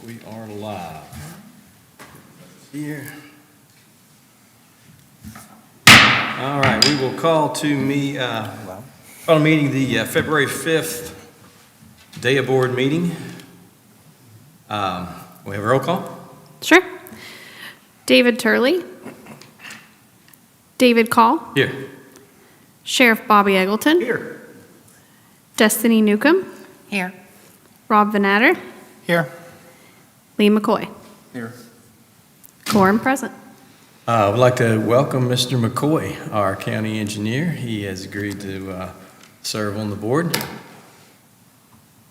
We are live. Here. All right, we will call meeting the February 5th Daea Board meeting. We have a roll call. Sure. David Turley. David Call. Here. Sheriff Bobby Eggleton. Here. Destiny Newcomb. Here. Rob Vanatter. Here. Lee McCoy. Here. Quorum present. I would like to welcome Mr. McCoy, our county engineer. He has agreed to serve on the board.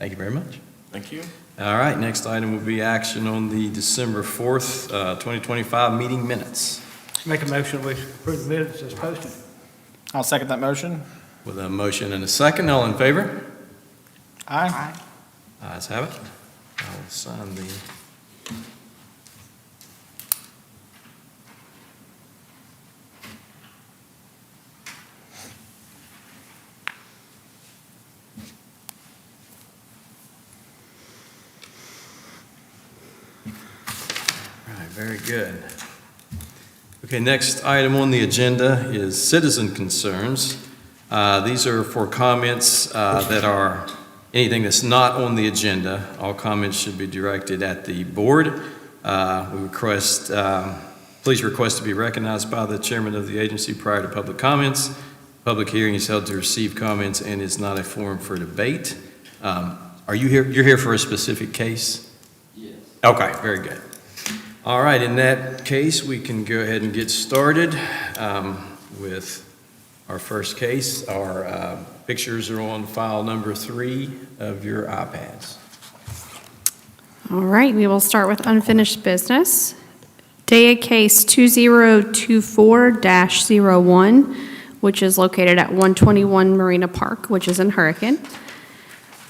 Thank you very much. Thank you. All right, next item will be action on the December 4th, 2025 meeting minutes. Make a motion, we approve the minutes as posted. I'll second that motion. With a motion and a second, all in favor? Aye. Ayes have it. I will sign the. All right, very good. Okay, next item on the agenda is citizen concerns. These are for comments that are anything that's not on the agenda. All comments should be directed at the board. We request, please request to be recognized by the chairman of the agency prior to public comments. Public hearing is held to receive comments and is not a forum for debate. Are you here? You're here for a specific case? Yes. Okay, very good. All right, in that case, we can go ahead and get started with our first case. Our pictures are on file number 3 of your iPads. All right, we will start with unfinished business. Daea case 2024-01, which is located at 121 Marina Park, which is in Hurricane.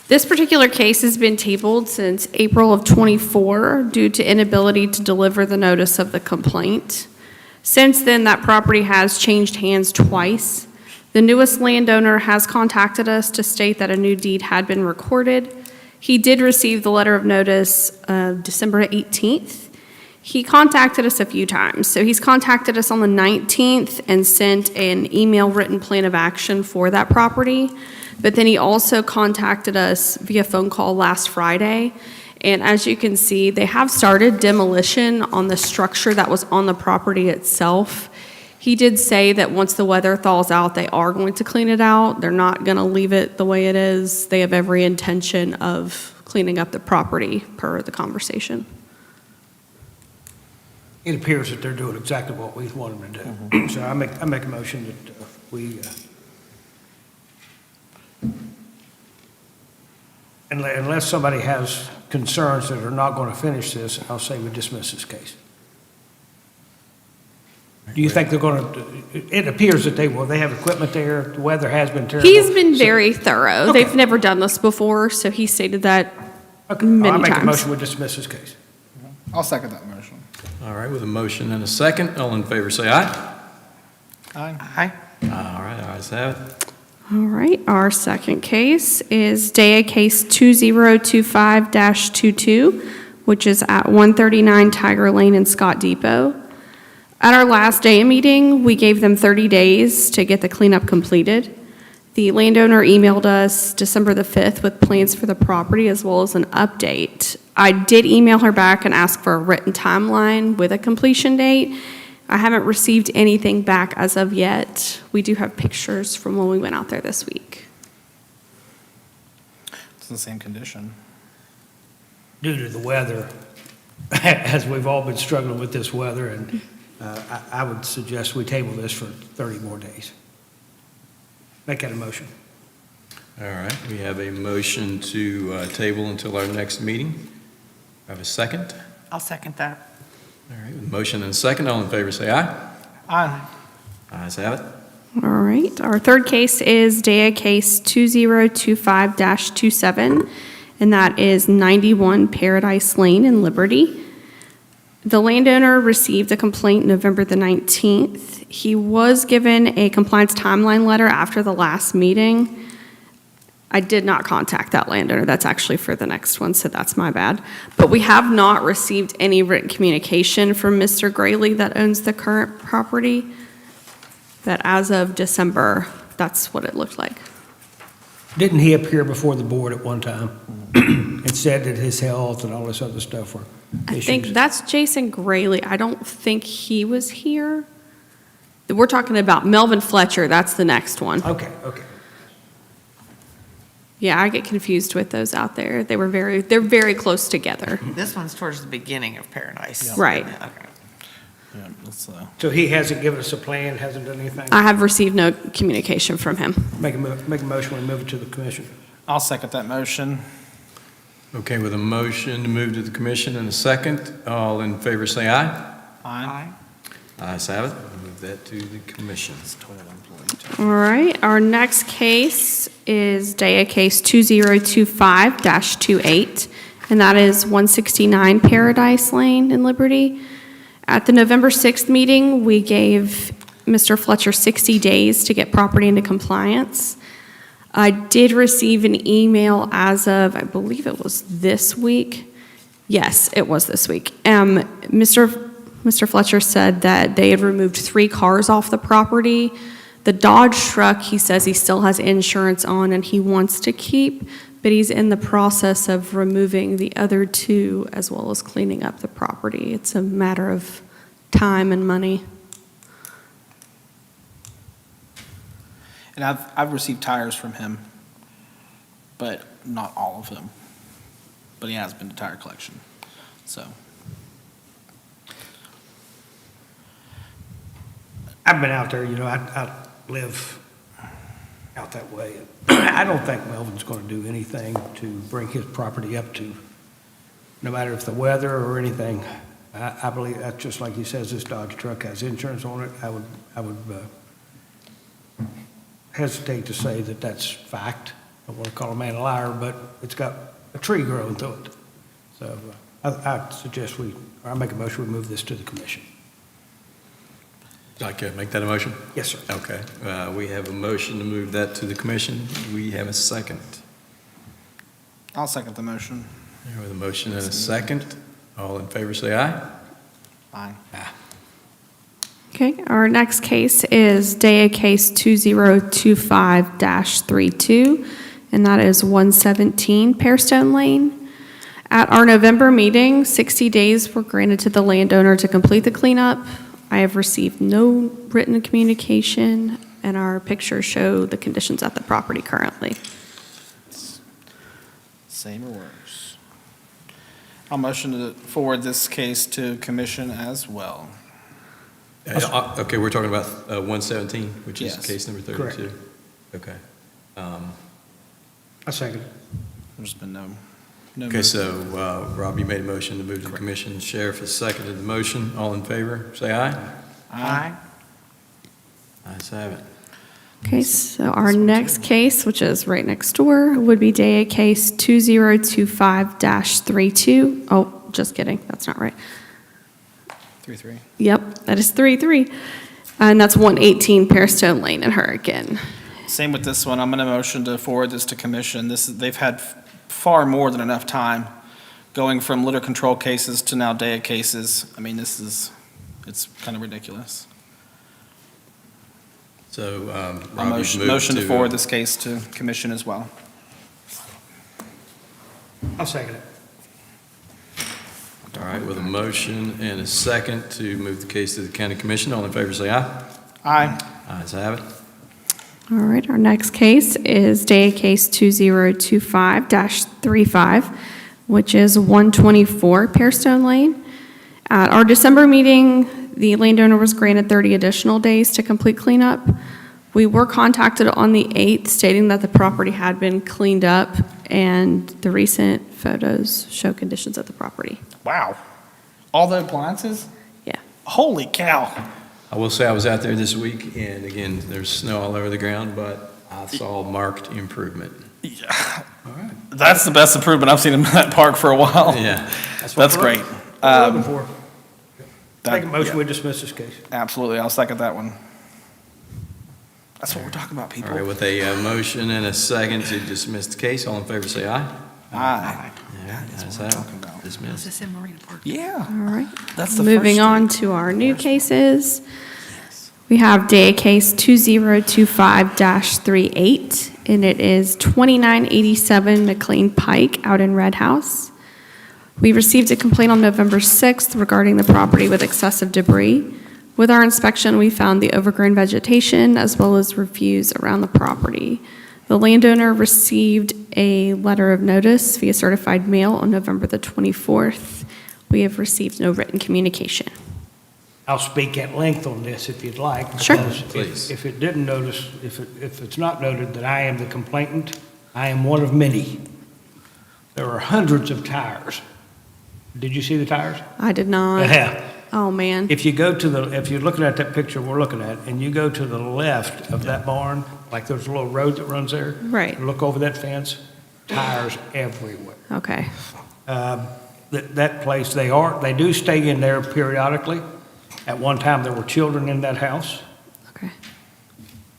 This particular case has been tabled since April of '24 due to inability to deliver the notice of the complaint. Since then, that property has changed hands twice. The newest landowner has contacted us to state that a new deed had been recorded. He did receive the letter of notice December 18th. He contacted us a few times. So he's contacted us on the 19th and sent an email written plan of action for that property. But then he also contacted us via phone call last Friday. And as you can see, they have started demolition on the structure that was on the property itself. He did say that once the weather thaws out, they are going to clean it out. They're not going to leave it the way it is. They have every intention of cleaning up the property per the conversation. It appears that they're doing exactly what we want them to do. Mm-hmm. So I make a motion that we, unless somebody has concerns that are not going to finish this, I'll say we dismiss this case. Do you think they're going to, it appears that they will, they have equipment there, the weather has been terrible. He's been very thorough. Okay. They've never done this before, so he stated that Okay, many I'll make a times. motion we dismiss this case. I'll second that motion. All right, with a motion and a second, all in favor say aye. Aye. All right, ayes have it. All right, our second case is Daea case 2025-22, which is at 139 Tiger Lane in Scott Depot. At our last Daea meeting, we gave them 30 days to get the cleanup completed. The landowner emailed us December the 5th with plans for the property as well as an update. I did email her back and ask for a written timeline with a completion date. I haven't received anything back as of yet. We do have pictures from when we went out there this week. It's in the same condition. Due to the weather, as we've all been struggling with this weather, and I would suggest we table this for 30 more days. Make that a motion. All right, we have a motion to table until our next meeting. Have a second? I'll second that. All right, with a motion and a second, all in favor say aye. Aye. Ayes have it. All right, our third case is Daea case 2025-27, and that is 91 Paradise Lane in Liberty. The landowner received a complaint November the 19th. He was given a compliance timeline letter after the last meeting. I did not contact that landowner. That's actually for the next one, so that's my bad. But we have not received any written communication from Mr. Grayley that owns the current property. That as of December, that's what it looked like. Didn't he appear before the board at one time and said that his health and all this other stuff were I think issues? that's Jason Grayley. I don't think he was here. We're talking about Melvin Fletcher. That's the next one. Okay, okay. Yeah, I get confused with those out there. They're very close together. This one's towards the beginning of Paradise. Right. Okay. Yeah, let's, So he hasn't given us a plan, hasn't done anything? I have received no communication from him. Make a motion, we move it to the commission. I'll second that motion. Okay, with a motion to move to the commission and a second, all in favor say aye. Aye. Ayes have it. We'll move that to the commission. All right, our next case is Daea case 2025-28, and that is 169 Paradise Lane in Liberty. At the November 6th meeting, we gave Mr. Fletcher 60 days to get property into compliance. I did receive an email as of, I believe it was this week. Yes, it was this week. Mr. Fletcher said that they had removed 3 cars off the property. The Dodge truck, he says he still has insurance on and he wants to keep, but he's in the process of removing the other 2 as well as cleaning up the property. It's a matter of time and money. And I've received tires from him, but not all of them. But he has been to tire collection, so. I've been out there, I live out that way. I don't think Melvin's going to do anything to bring his property up to, no matter if the weather or anything. I believe that's just like he says, this Dodge truck has insurance on it. I would hesitate to say that that's fact. I don't want to call a man a liar, but it's got a tree growing through it. So I suggest I make a motion, we move this to the commission. Would you like to make that a motion? Yes, sir. Okay, we have a motion to move that to the commission. We have a second. I'll second the motion. With a motion and a second, all in favor say aye. Aye. Okay, our next case is Daea case 2025-32, and that is 117 Pearstone Lane. At our November meeting, 60 days were granted to the landowner to complete the cleanup. I have received no written communication, and our pictures show the conditions at the property currently. Same or worse. I'll motion to forward this case to commission as well. Okay, we're talking about 117, which is Yes. case number 32? Okay. I second it. There's been no. Okay, so Rob, you made a motion to move to the commission. Sheriff has seconded the motion. All in favor, say aye. Aye. Ayes have it. Okay, so our next case, which is right next door, would be Daea case 2025-32. Oh, just kidding, that's not right. 3-3. Yep, that is 3-3. And that's 118 Pearstone Lane in Hurricane. Same with this one. I'm going to motion to forward this to commission. They've had far more than enough time going from litter control cases to now Daea cases. I mean, it's kind of ridiculous. So, I Rob, you've moved motion to forward this case to commission as well. I'll second it. All right, with a motion and a second to move the case to the county commission. All in favor, say aye. Aye. Ayes have it. All right, our next case is Daea case 2025-35, which is 124 Pearstone Lane. At our December meeting, the landowner was granted 30 additional days to complete cleanup. We were contacted on the 8th stating that the property had been cleaned up, and the recent photos show conditions of the property. Wow. All the appliances? Yeah. Holy cow. I will say I was out there this week, and again, there's snow all over the ground, but I saw marked improvement. Yeah. All right. That's the best improvement I've seen in that park for a while. Yeah. That's great. What we're looking for. that- Make a motion, yeah. we dismiss this case. Absolutely. I'll second that one. That's what we're talking about, All right, people. with a motion and a second to dismiss the case, all in favor say aye. Aye. Yeah, That's ayes what we're have it. talking about. Dismissed. in Marina Park? Yeah. All right. That's the Moving first on street. to our new cases. We have Daea case 2025-38, and it is 2987 McLean Pike out in Red House. We received a complaint on November 6th regarding the property with excessive debris. With our inspection, we found the overgrown vegetation as well as refuse around the property. The landowner received a letter of notice via certified mail on November the 24th. We have received no written communication. I'll speak at length on this if you'd like. Sure. because Please. If it didn't notice, if it's not noted that I am the complainant, I am one of many. There are hundreds of tires. Did you see the tires? I did not. Yeah. Oh, man. If you're looking at that picture we're looking at, and you go to the left of that barn, like there's a little road that runs there. Right. Look over that fence, tires everywhere. Okay. That place, they do stay in there periodically. At one time, there were children in that house. Okay.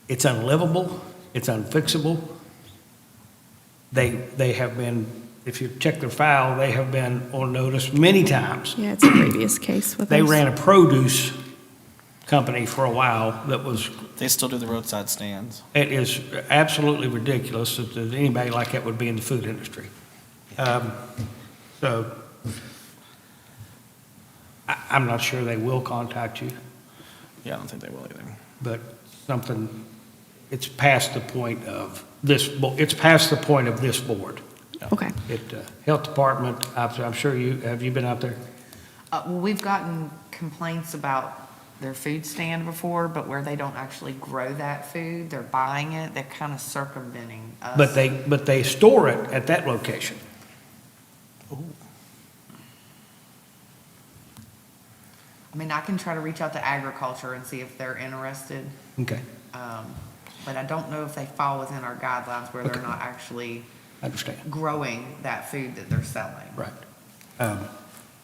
It's unlivable, it's unfixable. They have been, if you check their file, they have been on notice many times. Yeah, it's a previous case with us. They ran a produce company for a while that was, They still do the roadside stands. it is absolutely ridiculous that anybody like that would be in the food industry. So I'm not sure they will contact you, Yeah, I don't think they will either. but it's past the point of this board. Okay. Health Department, I'm sure have you been out there? Well, we've gotten complaints about their food stand before, but where they don't actually grow that food, they're buying it, they're kind of circumventing us. But they store it at that location. I mean, I can try to reach out to agriculture and see if they're interested, Okay, but I don't know if they fall within our guidelines where they're Okay. not actually I understand. growing that food that they're selling. Right.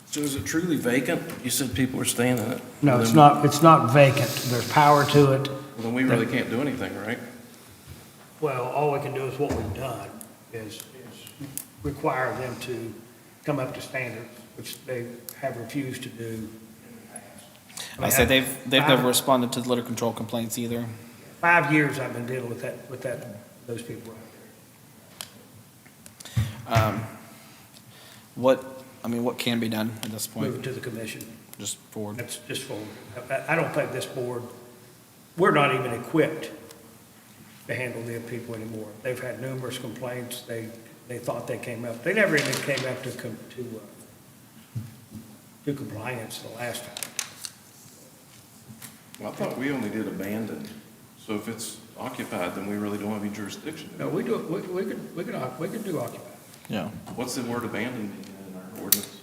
So is it truly vacant? You said people are staying in it. No, Well, it's not vacant. There's power to it. then we really can't do anything, right? Well, all we can do is what we've done, is require them to come up to standards, which they have refused to do in the past. I say they've never responded to the litter control complaints either. 5 years I've been dealing with those people right What can be done at this there. Move it point? to the commission. Just forward. That's just forward. I don't think this board, we're not even equipped to handle their people anymore. They've had numerous complaints. They thought they came up, they never even came up to compliance the last time. Well, I thought we only did abandoned. So if it's occupied, then we really don't have any jurisdiction. No, we do, we could do occupy. Yeah. What's the word abandoned mean in our ordinance?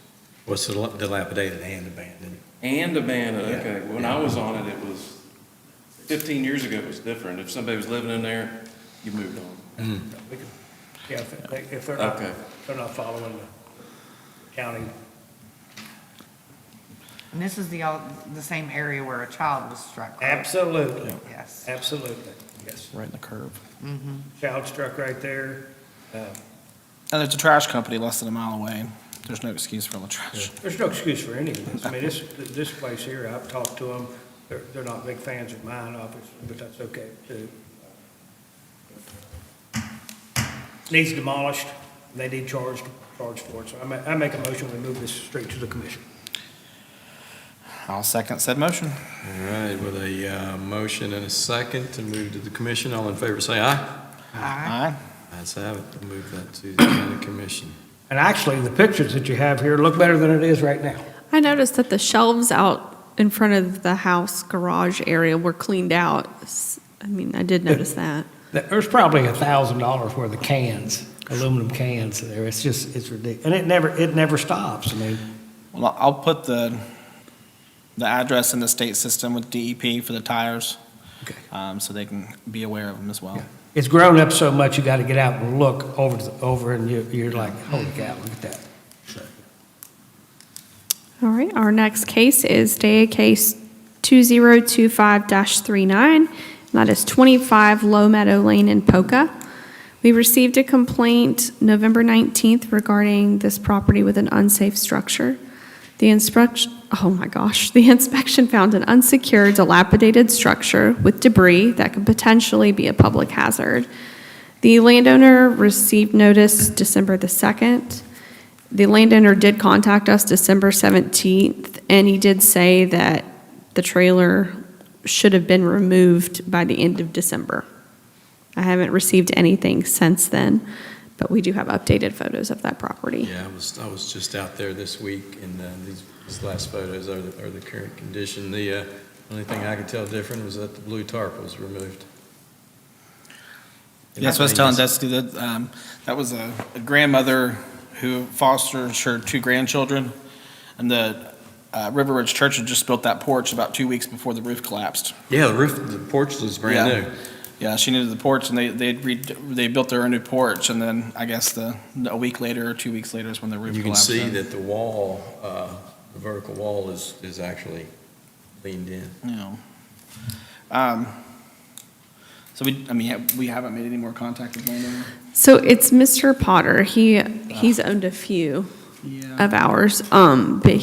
What's dilapidated and abandoned? And abandoned, Yeah. okay. When I was on it was, 15 years ago, it was different. If somebody was living in there, you moved on. We could- Yeah, if they're Okay. not following the county. And this is the same area where a child was struck. correct? Absolutely, Yes. absolutely, yes. Right in the curve. Child struck right there. And there's a trash company less than a mile away. There's no excuse for all the trash. There's no excuse for any of this. I mean, this place here, I've talked to them, they're not big fans of mine, obviously, but that's okay, too. Needs demolished, they need charged for it, so I make a motion, we move this straight to the commission. I'll second said motion. All right, with a motion and a second to move to the commission, all in favor say aye. Aye. Ayes have it, we'll move that to the county commission. And actually, the pictures that you have here look better than it is right now. I noticed that the shelves out in front of the house garage area were cleaned out. I mean, I did notice that. There's probably $1,000 worth of cans, aluminum cans there. It's ridiculous. And it never stops. I mean, Well, I'll put the address in the state system with DEP for the tires, okay. so they can be aware of them as well. Yeah. It's grown up so much, you got to get out and look over and you're like, holy cow, look at that. So, All right, our next case is Daea case 2025-39, That is 25 Low Meadow Lane in Poca. We received a complaint November 19th regarding this property with an unsafe structure. The inspection found an unsecured, dilapidated structure with debris that could potentially be a public hazard. The landowner received notice December the 2nd. The landowner did contact us December 17th, and he did say that the trailer should have been removed by the end of December. I haven't received anything since then, but we do have updated photos of that property. Yeah, I was just out there this week, and these last photos are the current condition. The only thing I could tell different was that the blue tarp was removed. Yes, I was telling Dusty that that was a grandmother who fosters her 2 grandchildren, and the River Ridge Church had just built that porch about 2 weeks before the roof collapsed. Yeah, the porch was brand Yeah. new. Yeah, she needed the porch, and they built their own new porch, and then I guess a week later or 2 weeks later is when the roof You can collapsed. see in. that the wall, the vertical wall is actually leaned in. Yeah. So we haven't made any more contact with landowner? So it's Mr. Potter. He's owned a few Yeah. of ours. But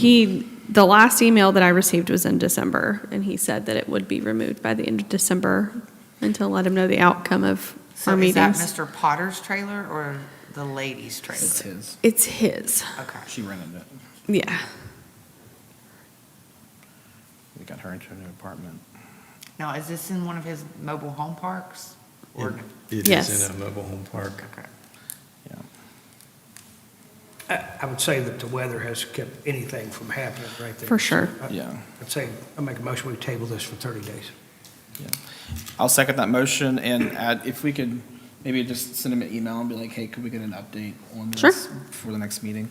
the last email that I received was in December, and he said that it would be removed by the end of December until let him know the outcome of So our is that meetings. Mr. Potter's trailer or the lady's trailer? It's his. It's his. Okay. She rented it. Yeah. We got her into a new apartment. Now, is this in one of his mobile home parks? Or, It Yes. is in a mobile home park. okay. Yeah. I would say that the weather has kept anything from happening right there. For sure. Yeah. I'd say, I'll make a motion, we table this for 30 days. Yeah. I'll second that motion and add, if we could maybe just send him an email and be like, hey, could we get an update on Sure. this for the next meeting?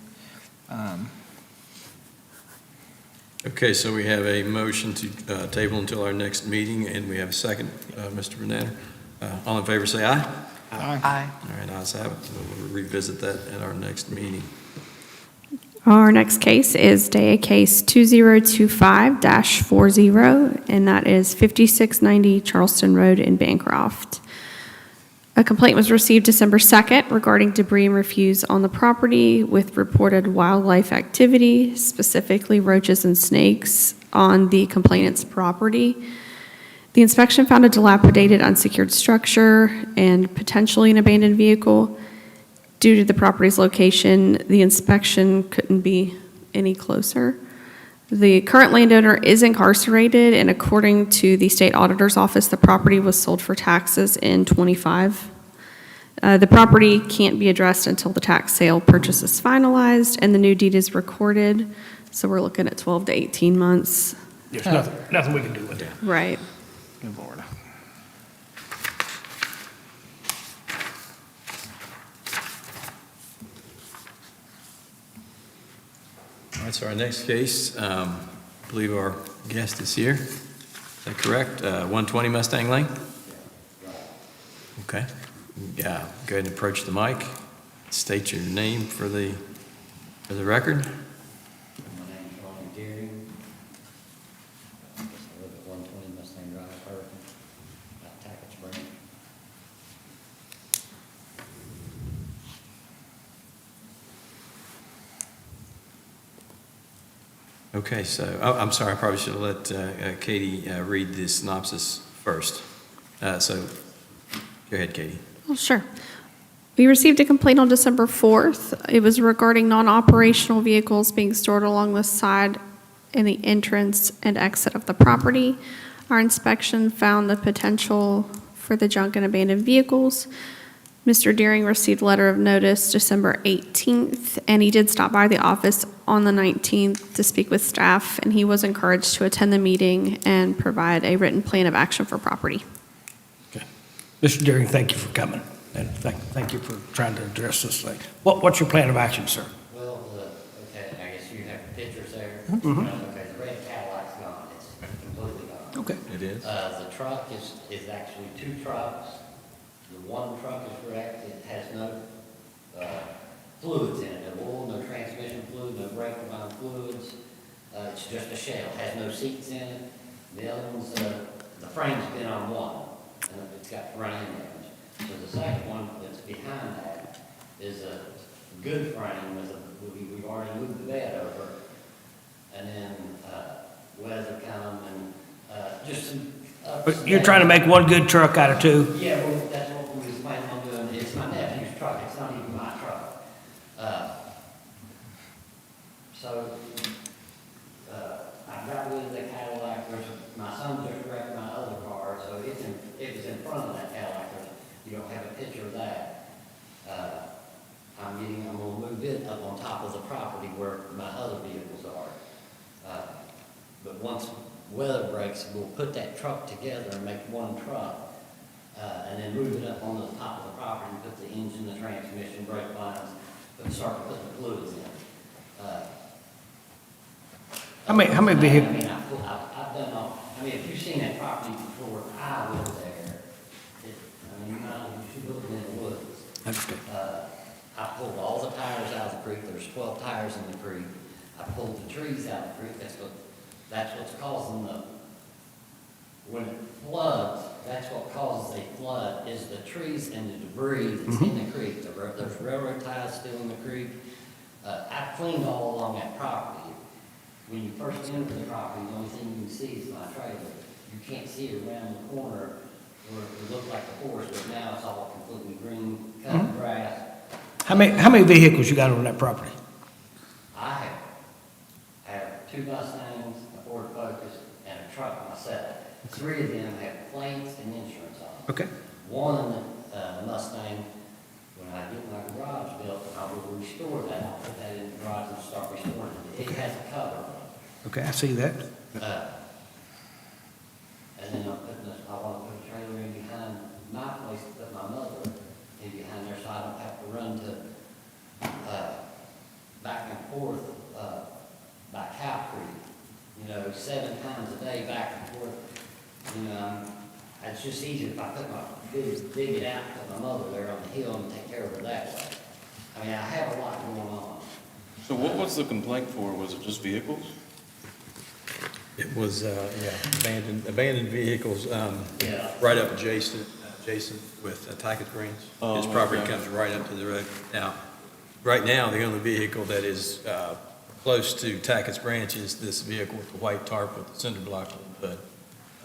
Okay, so we have a motion to table until our next meeting, and we have a second, Mr. Renatter. All in favor, say aye. Aye. All right, ayes have it. We'll revisit that at our next meeting. Our next case is Daea Case 2025-40, and that is 5690 Charleston Road in Bancroft. A complaint was received December 2nd regarding debris and refuse on the property with reported wildlife activity, specifically roaches and snakes, on the complainant's property. The inspection found a dilapidated, unsecured structure and potentially an abandoned vehicle. Due to the property's location, the inspection couldn't be any closer. The current landowner is incarcerated, and according to the state auditor's office, the property was sold for taxes in '25. The property can't be addressed until the tax sale purchase is finalized and the new deed is recorded, so we're looking at 12 to 18 months. There's nothing we can do with that. Right. Good Lord. All right, so our next case, I believe our guest is here. Is that correct? 120 Mustang Lane? Okay. Yeah, go ahead and approach the mic. State your name for the record. My name's Ronnie Deering. I live at 120 Mustang Drive, Hurricane, at Tackett's Branch. Okay, so, I'm sorry, I probably should have let Katie read the synopsis first. So, go ahead, Katie. Oh, sure. We received a complaint on December 4th. It was regarding non-operational vehicles being stored along the side in the entrance and exit of the property. Our inspection found the potential for the junk and abandoned vehicles. Mr. Deering received letter of notice December 18th, and he did stop by the office on the 19th to speak with staff, and he was encouraged to attend the meeting and provide a written plan of action for property. Okay. Mr. Deering, thank you for coming, and thank you for trying to address this thing. What's your plan of action, sir? Well, okay, I guess you have pictures there. Okay, the red Cadillac's gone, it's completely gone. Okay. It is? The truck is actually 2 trucks. The one truck is wrecked, it has no fluids in it, no oil, no transmission fluid, no brake line fluids. It's just a shell, has no seats in it. The other one's, the frame's been on one. and it's got front end damage. So the second one that's behind that is a good frame with we've already moved the bed over. And then, weather come and, just some. But you're trying to make one good truck out of two? Yeah, well, that's what we was planning on doing. It's my nephew's truck, it's not even my truck. So, I got rid of the Cadillac, my son just wrecked my other car, so it was in front of that Cadillac. You don't have a picture of that. I'm gonna move it up on top of the property where my other vehicles are. But once weather breaks, we'll put that truck together and make one truck, and then move it up on the top of the property and put the engine, the transmission, brake lines, and start putting the fluids in. How many vehicles? I mean, I've done all, I mean, if you've seen that property before, I lived there. You should look in the woods. Understand. I pulled all the tires out of the creek, there's 12 tires in the creek. I pulled the trees out of the creek, that's what's causing when it floods, that's what causes a flood, is the trees and the debris that's in the creek. There's railroad ties still in the creek. I cleaned all along that property. When you first enter the property, the only thing you can see is my trailer. You can't see it around the corner where it looked like the forest, but now it's all completely green, cut grass. How many vehicles you got on that property? I have 2 Mustangs, a Ford Focus, and a truck myself. 3 of them have plates and insurance on them. Okay. One, Mustang, when I get my garage built, I will restore that. I'll put that in the garage and start restoring it. It has a cover on it. Okay, I see that. And then I want to put a trailer in behind my place to put my mother in behind there so I don't have to run to, back and forth, by Cow Creek, 7 times a day back and forth. It's just easier if I put dig it out, put my mother there on the hill and take care of her that way. I mean, I have a lot going on. So what was the complaint for? Was it just vehicles? It was, abandoned vehicles, Yeah. right up adjacent with Ticketts Greens. Oh, His property okay. comes right up to the road. Now, right now, the only vehicle that is close to Tackett's Branch is this vehicle with the white tarp with the cinder block on the hood.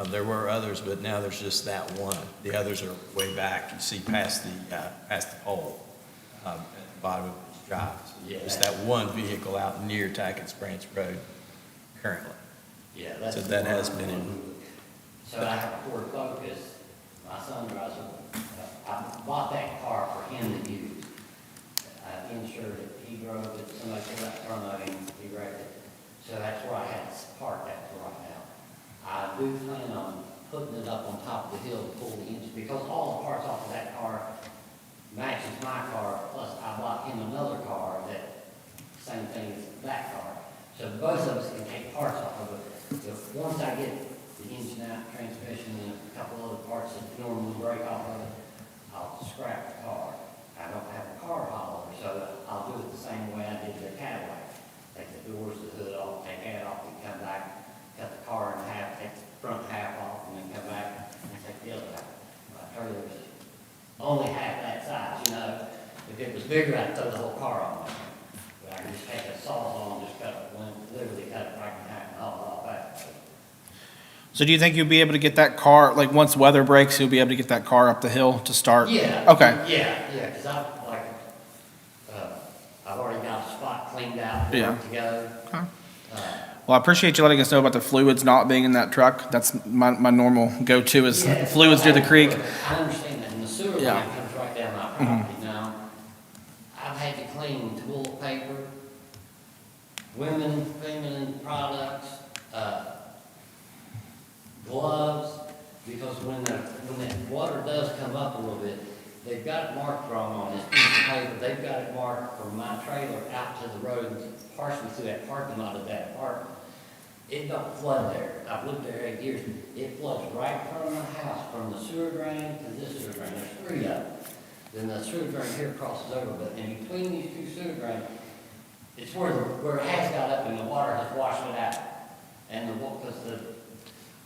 There were others, but now there's just that one. The others are way back. You see past the pole at the bottom of his drive. Yeah. It's that one vehicle out near Tackett's Branch Road currently. Yeah, that's. So that the has one been I'm in- doing. So I have a Ford Focus, my son drives I bought that car for him to use. I insured it, he drove it, somebody came out in front of him, he wrecked it. So that's where I had it parked at for right now. I do plan on putting it up on top of the hill to pull the engine, because all the parts off of that car matches my car, plus I bought him another car that, same thing as that car. So both of us can take parts off of it. So once I get the engine out, transmission, and a couple other parts that normally break off of it, I'll scrap the car. I don't have a car hauler, so I'll do it the same way I did the Cadillac. Take the doors, the hood off, take that off, and come back, cut the car in half, take the front half off, and then come back and take the other half. My trailer's only half that size, If it was bigger, I'd throw the whole car on there. But I can just take a sawzall and just cut it, literally cut it right in half and haul it all back. So do you think you'll be able to get that car, like, once weather breaks, you'll be able to get that car up the hill to start? Yeah. Okay. Yeah, because I've already got a spot cleaned out for Yeah. it to go. Okay. Well, I appreciate you letting us know about the fluids not being in that truck. That's my normal go-to is Yeah, fluids near the creek. I understand that, and the sewer Yeah. line comes right down my property. Now, I've had to clean toilet paper, feminine products, gloves, because when that water does come up a little bit, they've got it marked wrong on this piece of paper. They've got it marked from my trailer out to the road, partially through that parking lot of that apartment. It don't flood there. I've lived there 8 years. It floods right in front of my house, from the sewer drain to this sewer drain. There's 3 of them. Then the sewer drain here crosses over, but in between these 2 sewer drains, it's where it has got up and the water has washed it out. And because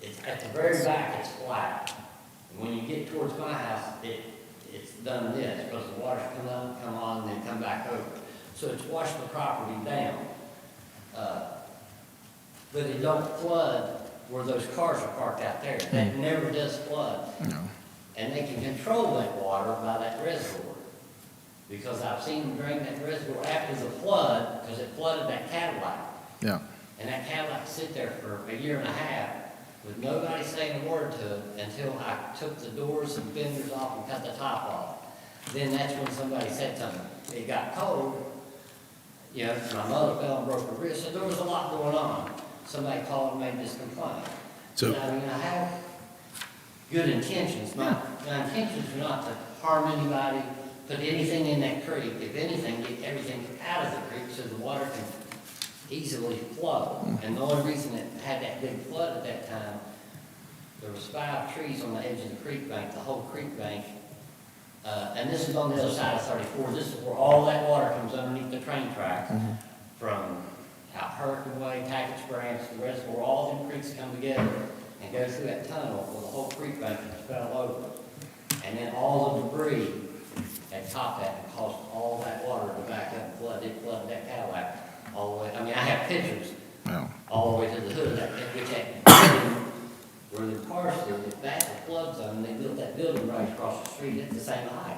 it's at the very back, it's flat. When you get towards my house, it's done this, because the water's come on, and then come back over. So it's washed the property down. But it don't flood where those cars are parked out there. That never does flood. No. And they can control that water by that reservoir. Because I've seen them drain that reservoir after the flood, because it flooded that Cadillac. Yeah. And that Cadillac sit there for a year and a half with nobody saying a word to it until I took the doors and fenders off and cut the top off. Then that's when somebody said something. It got cold. You know, my mother fell and broke her wrist, so there was a lot going on. Somebody called and made this complaint. So- And I mean, I have good intentions. My intentions are not to harm anybody, put anything in that creek. If anything, get everything out of the creek so the water can easily flow. And the only reason it had that big flood at that time, there was 5 trees on the edge of the creek bank, the whole creek bank. And this is on the other side of 34. This is where all that water comes underneath the train tracks from out Hurricane Way, Tackett's Branch, the reservoir, all them creeks come together and go through that tunnel where the whole creek bank fell over. And then all the debris had topped that and caused all that water to back up and flood. It flooded that Cadillac all the way. I mean, I have pictures Yeah. all the way to the hood of that, which that where the cars stood, if that's a flood zone, they built that building right across the street at the same height.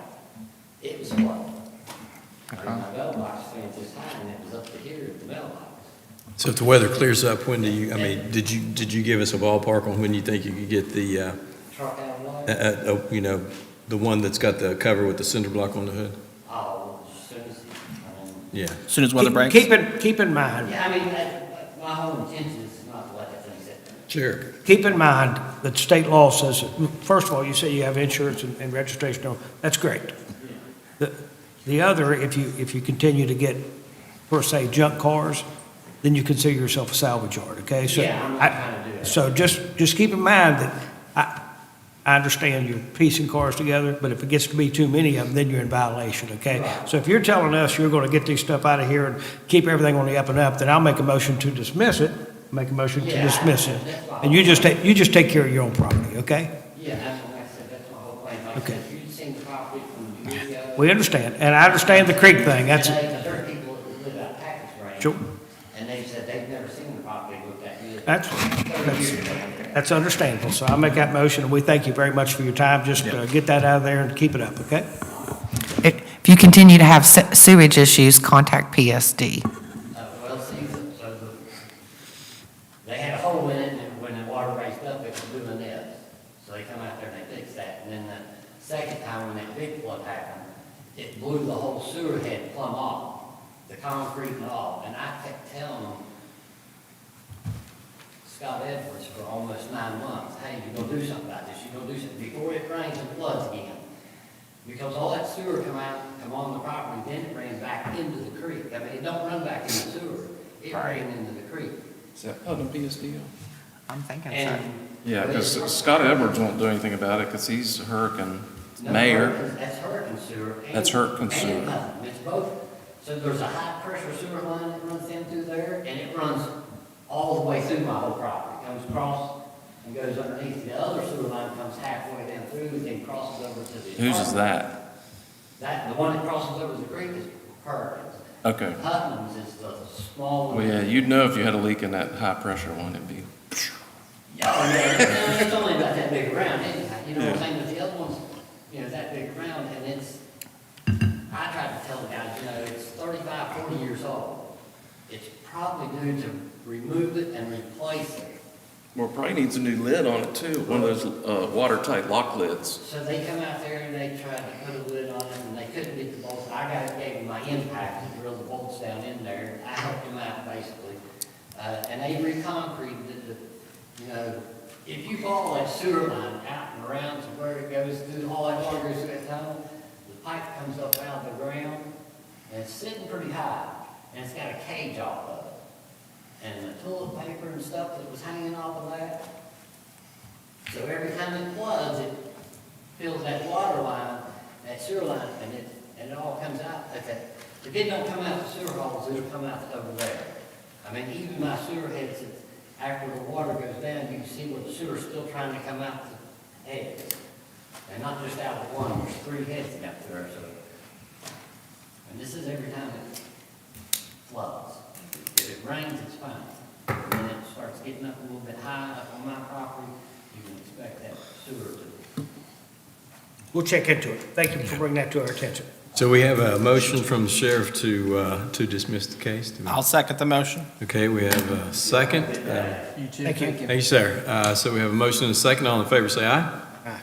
It was flooded. I mean, my mailbox fence this high, and it was up to here at the mailbox. So if the weather clears up, when do you, I mean, did you give us a ballpark on when you think you could get the, Truck out of line? you know, the one that's got the cover with the cinder block on the hood? Oh, as soon as, I mean, Yeah. As soon as weather breaks. Keep in mind, yeah, I mean, my whole intention is not to let that thing sit there. Sure. keep in mind that state law says, first of all, you say you have insurance and registration, that's great. The other, if you continue to get, per se, junk cars, then you consider yourself a salvage yard, okay? So Yeah, I'm not trying to do that. So just keep in mind that I understand you're piecing cars together, but if it gets to be too many of them, then you're in violation, okay? So if you're telling us you're gonna get these stuff out of here and keep everything on the up and up, then I'll make a motion to dismiss it, make a motion to Yeah, dismiss it. that's fine. And you just take care of your own property, okay? Yeah, that's what I said, that's my whole plan. Like I Okay. said, you'd seen the property from the video. We understand, and I understand the creek thing, that's, And there are people that live out Package Range. Sure. And they said they've never seen the property look that good. That's- 30 years ago. that's understandable. So I'll make that motion, and we thank you very much for your time. Just get that out of there and keep it up, okay? If you continue to have sewage issues, contact PSD. Well, see, they had a hole in it, and when the water raised up, it was doing this. So they come out there and they fixed that. And then the second time when that big flood happened, it blew the whole sewer head plumb off, the concrete and all. And I kept telling them, Scott Edwards, for almost 9 months, hey, you're gonna do something about this, you're gonna do something before it rains and floods again. Because all that sewer come on the property, then it ran back into the creek. I mean, it don't run back in the sewer, it ran into the creek. Is that Putnam PSD? I'm thinking so. And. Yeah, because Scott Edwards won't do anything about it because he's Hurricane mayor. That's Hurricane sewer. That's Hurricane and sewer. Putnam. It's both. So there's a high pressure sewer line that runs in through there, and it runs all the way through my whole property. It comes across and goes underneath. The other sewer line comes halfway down through and then crosses over to the. Whose is that? The one that crosses over the creek is Hurricane's. Okay. Putnam's is the small one. Well, yeah, you'd know if you had a leak in that high pressure one, it'd be, Yeah, it's only about that big around anyhow, you know what I'm saying, but the other one's, you know, that big around, and it's, I tried to tell the guys, you know, it's 35, 40 years old. It's probably due to remove it and replace it. well, probably needs a new lid on it too, one of those watertight lock lids. So they come out there and they tried to put a lid on it, and they couldn't get the bolts. Gave them my impact to drill the bolts down in there. I helped them out basically. And they reconcreted it, you know, if you follow that sewer line out and around to where it goes through, all that water goes through that tunnel, the pipe comes up out of the ground, and it's sitting pretty high, and it's got a cage off of it. And the toilet paper and stuff that was hanging off of that. So every time it floods, it fills that water line, that sewer line, and it all comes out. If it don't come out the sewer holes, it'll come out over there. I mean, even my sewer heads, after the water goes down, you can see where the sewer's still trying to come out the head. And not just out of one, there's 3 heading up there, so. And this is every time it floods. If it rains, it's fine. When it starts getting up a little bit high up on my property, you can expect that sewer to. We'll check into it. Thank you for bringing that to our attention. So we have a motion from the sheriff to dismiss the case. Do we- I'll second the motion. Okay, we have a second. Thank you. Thank you, sir. So we have a motion and a second. All in favor, say aye. Aye.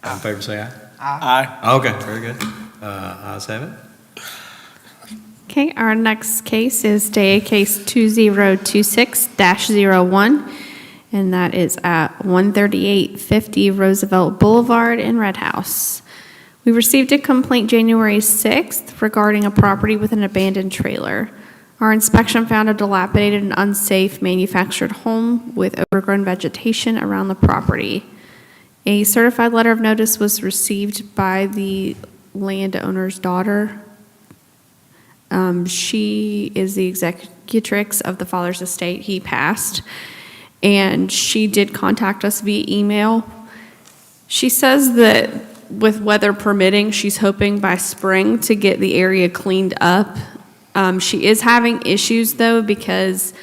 All in favor, say aye. Aye. Okay, very good. Ayes have it. Okay, our next case is Daea Case 2026-01, and that is at 13850 Roosevelt Boulevard in Red House. We received a complaint January 6th regarding a property with an abandoned trailer. Our inspection found a dilapidated and unsafe manufactured home with overgrown vegetation around the property. A certified letter of notice was received by the landowner's daughter. She is the executrix of the father's estate. He passed. And she did contact us via email. She says that with weather permitting, she's hoping by spring to get the area cleaned up. She is having issues though because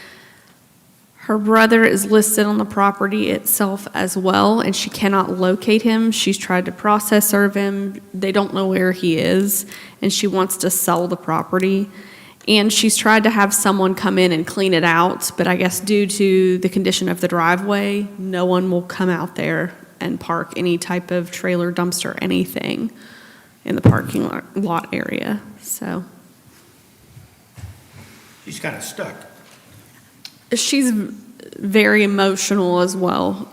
her brother is listed on the property itself as well, and she cannot locate him. She's tried to process serve him. They don't know where he is, and she wants to sell the property. And she's tried to have someone come in and clean it out, but I guess due to the condition of the driveway, no one will come out there and park any type of trailer, dumpster, anything in the parking lot area, so. She's kind of stuck. She's very emotional as well,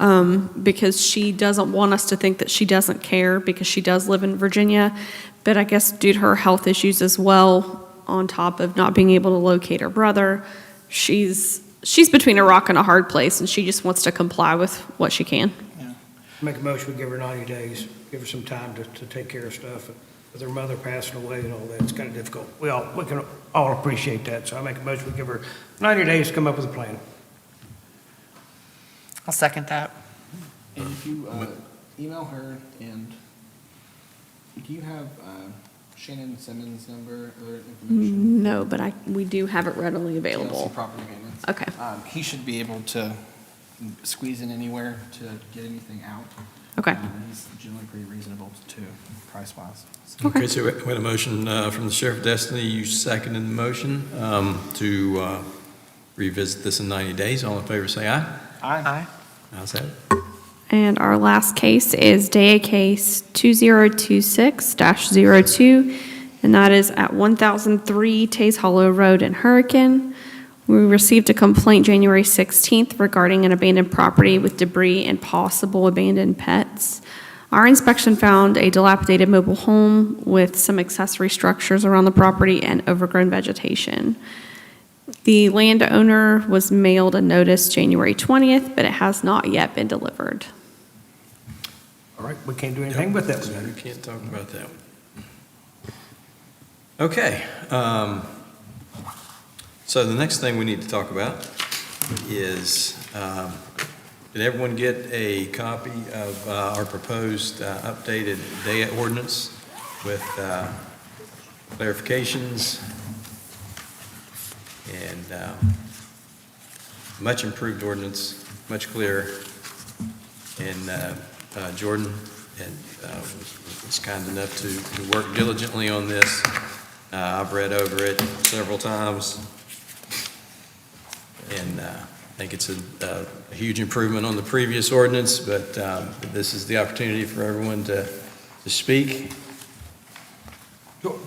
because she doesn't want us to think that she doesn't care because she does live in Virginia, but I guess due to her health issues as well, on top of not being able to locate her brother, she's between a rock and a hard place, and she just wants to comply with what she can. Make a motion, we give her 90 days, give her some time to take care of stuff. With her mother passing away and all that, it's kind of difficult. We can all appreciate that, so I make a motion, we give her 90 days to come up with a plan. I'll second that. And if you email her, and do you have Shannon Simmons' number or information? No, but we do have it readily available. TLC Property Maintenance. Okay. He should be able to squeeze in anywhere to get anything out. Okay. He's generally pretty reasonable too, price-wise. Okay, so we had a motion from the Sheriff of Destiny. You seconded the motion to revisit this in 90 days. All in favor, say aye. Aye. Ayes have it. And our last case is Daea Case 2026-02, and that is at 1003 Tays Hollow Road in Hurricane. We received a complaint January 16th regarding an abandoned property with debris and possible abandoned pets. Our inspection found a dilapidated mobile home with some accessory structures around the property and overgrown vegetation. The landowner was mailed a notice January 20th, but it has not yet been delivered. All right, we can't do anything with that. So we can't talk about that one. Okay. So the next thing we need to talk about is, did everyone get a copy of our proposed updated Daea ordinance with clarifications and much improved ordinance, much clearer? And Jordan was kind enough to work diligently on this. I've read over it several times, and I think it's a huge improvement on the previous ordinance, but this is the opportunity for everyone to speak.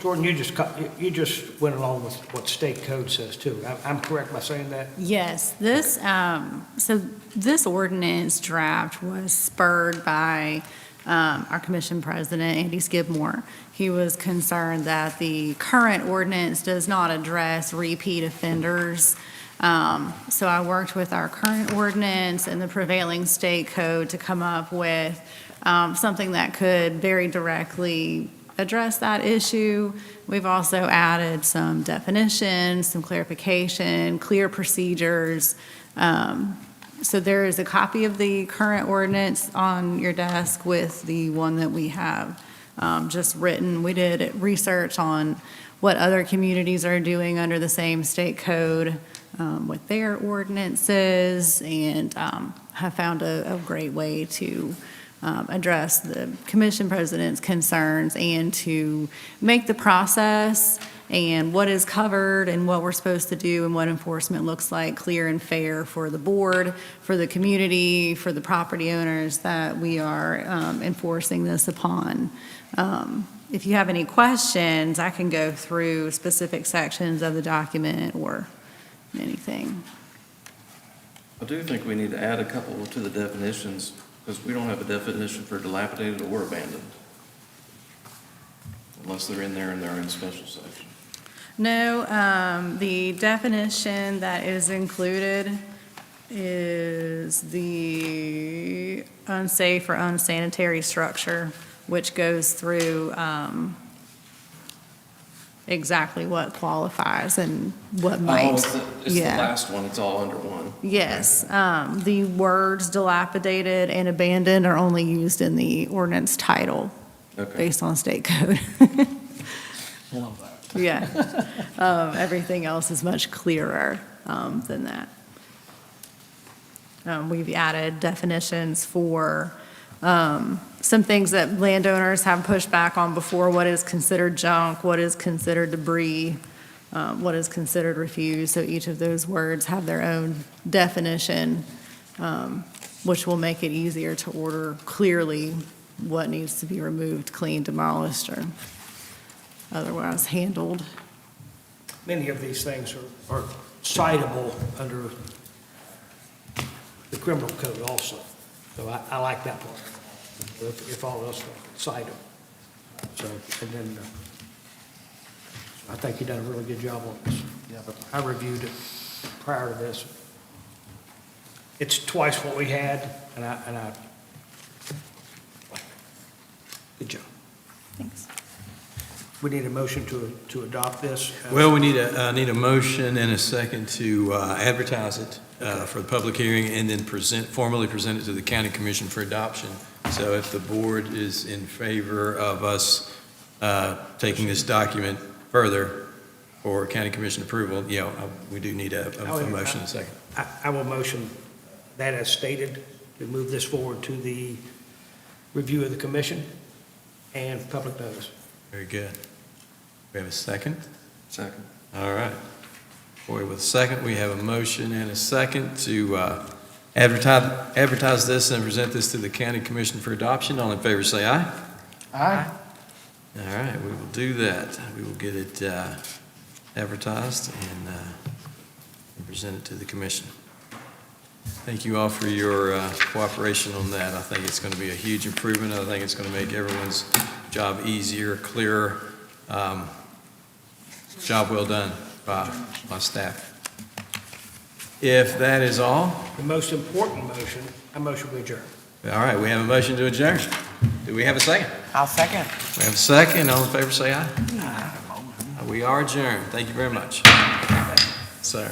Jordan, you just went along with what state code says too. I'm correct by saying that? Yes, this ordinance draft was spurred by our commission president, Andy Skidmore. He was concerned that the current ordinance does not address repeat offenders. So I worked with our current ordinance and the prevailing state code to come up with something that could very directly address that issue. We've also added some definitions, some clarification, clear procedures, So there is a copy of the current ordinance on your desk with the one that we have just written. We did research on what other communities are doing under the same state code with their ordinances, and have found a great way to address the commission president's concerns and to make the process and what is covered and what we're supposed to do and what enforcement looks like clear and fair for the board, for the community, for the property owners that we are enforcing this upon. If you have any questions, I can go through specific sections of the document or anything. I do think we need to add a couple to the definitions, because we don't have a definition for dilapidated or abandoned. Unless they're in there and they're in special section. No, the definition that is included is the unsafe or unsanitary structure, which goes through exactly what qualifies and what might. It's the Yeah. last one, it's all under one. Yes, the words dilapidated and abandoned are only used in the ordinance title Okay. based on state code. Love that. Yeah. Everything else is much clearer than that. We've added definitions for some things that landowners have pushed back on before: what is considered junk, what is considered debris, what is considered refuse. So each of those words have their own definition, which will make it easier to order clearly what needs to be removed, cleaned, demolished, or otherwise handled. Many of these things are citable under the criminal code also. So I like that part, if all else cite them. So, and then, I think you've done a really good job on this. Yeah. I reviewed it prior to this. It's twice what we had, and I, good job. Thanks. We need a motion to adopt this. Well, we need a motion and a second to advertise it for the public hearing and then formally present it to the county commission for adoption. So if the board is in favor of us taking this document further for county commission approval, we do need a motion and a second. I will motion that as stated, to move this forward to the review of the commission and public notice. Very good. We have a second? Second. All right. Boy, with a second, we have a motion and a second to advertise this and present this to the county commission for adoption. All in favor, say aye. Aye. All right, we will do that. We will get it advertised and present it to the commission. Thank you all for your cooperation on that. I think it's going to be a huge improvement. I think it's going to make everyone's job easier, clearer. Job well done by my staff. If that is all, The most important motion, I motion we adjourn. all right, we have a motion to adjourn. Do we have a second? I'll second. We have a second. All in favor, say aye. We are adjourned. Thank you very much. Sir.